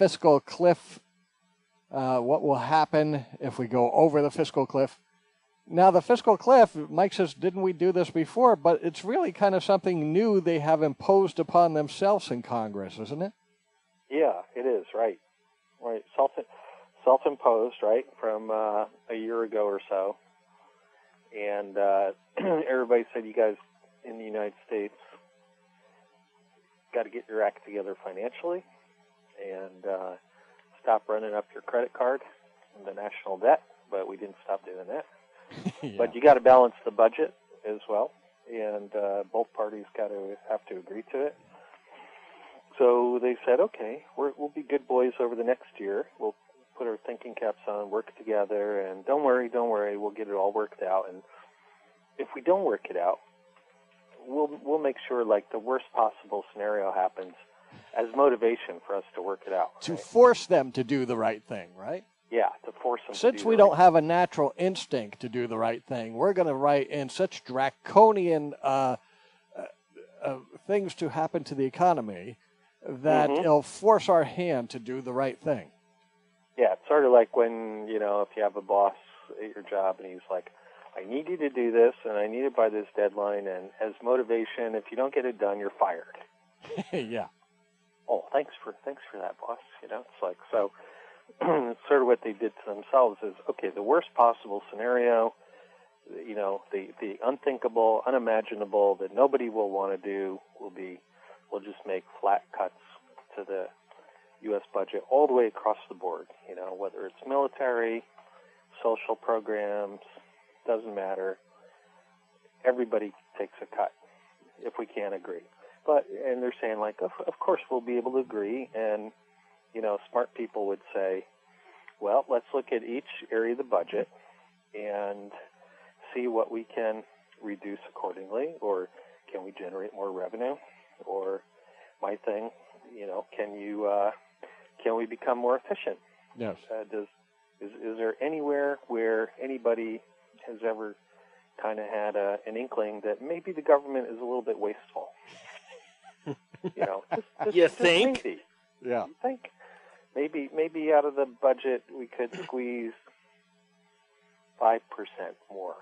fiscal cliff, what will happen if we go over the fiscal cliff. Now, the fiscal cliff, Mike says, didn't we do this before? But it's really kind of something new they have imposed upon themselves in Congress, isn't it? Yeah, it is, right. Right, self-imposed, right, from a year ago or so. And everybody said, you guys in the United States got to get your act together financially and stop running up your credit card and the national debt. But we didn't stop doing that. Yeah. But you got to balance the budget as well, and both parties have to agree to it. So they said, okay, we'll be good boys over the next year. We'll put our thinking caps on, work together, and don't worry, we'll get it all worked out. And if we don't work it out, we'll make sure like the worst possible scenario happens as motivation for us to work it out. To force them to do the right thing, right? Yeah, to force them. Since we don't have a natural instinct to do the right thing, we're going to write in such draconian things to happen to the economy that it'll force our hand to do the right thing. Yeah, it's sort of like when, if you have a boss at your job and he's like, I need you to do this and I need it by this deadline, and as motivation, if you don't get it done, you're fired. Yeah. Oh, thanks for that, boss. It's like, so it's sort of what they did to themselves is, okay, the worst possible scenario, the unthinkable, unimaginable that nobody will want to do we'll just make flat cuts to the U.S. budget all the way across the board, whether it's military, social programs, doesn't matter. Everybody takes a cut if we can't agree. And they're saying, like, of course we'll be able to agree. And, smart people would say, well, let's look at each area of the budget and see what we can reduce accordingly, or can we generate more revenue? Or my thing, can we become more efficient? Yes. Is there anywhere where anybody has ever kind of had an inkling that maybe the government is a little bit wasteful? You think? Maybe. Yeah. You think? Maybe out of the budget we could squeeze 5% more,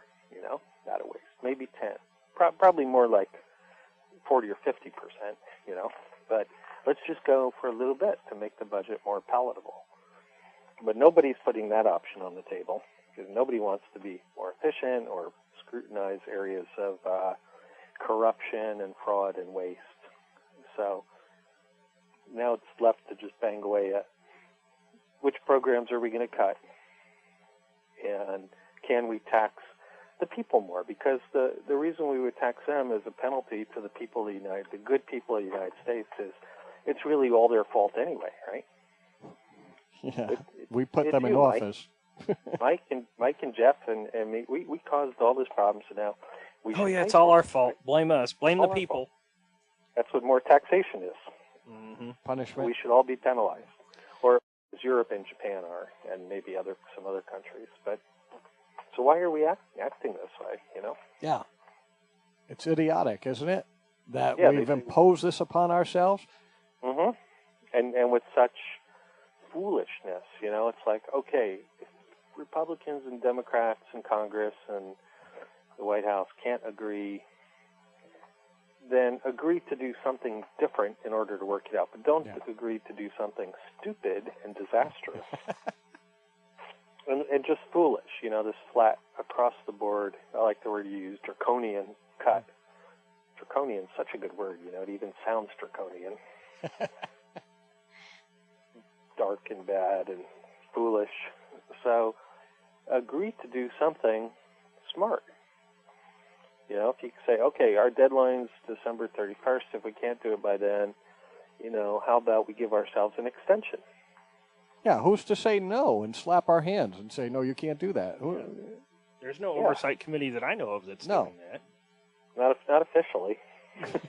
out of waste. Maybe 10. Probably more like 40 or 50%, But let's just go for a little bit to make the budget more palatable. But nobody's putting that option on the table because nobody wants to be more efficient or scrutinize areas of corruption and fraud and waste. So now it's left to just bang away at which programs are we going to cut, and can we tax the people more? Because the reason we would tax them as a penalty to the people of the good people of the United States is it's really all their fault anyway, right? Yeah, we put them in office. Mike and Jeff and me, we caused all this problem, so now we should it's all our fault. Blame us. Blame the people. That's what more taxation is. Mm-hmm. Punishment. We should all be penalized, or as Europe and Japan are, and maybe some other countries. But so why are we acting this way? Yeah, it's idiotic, isn't it? That we've imposed this upon ourselves. Mm-hmm. And with such foolishness, it's like, okay, if Republicans and Democrats in Congress and the White House can't agree, then agree to do something different in order to work it out. But don't agree to do something stupid and disastrous and just foolish, this flat across the board, I like the word you use, draconian cut. Draconian is such a good word, it even sounds draconian. Dark and bad and foolish. So agree to do something smart. If you say, okay, our deadline's December 31st, if we can't do it by then, how about we give ourselves an extension? Yeah, who's to say no and slap our hands and say, no, you can't do that? Yeah. There's no oversight committee that I know of that's doing that. Not officially.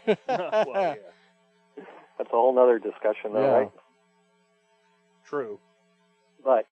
Well, yeah. That's a whole other discussion, though, right? True. But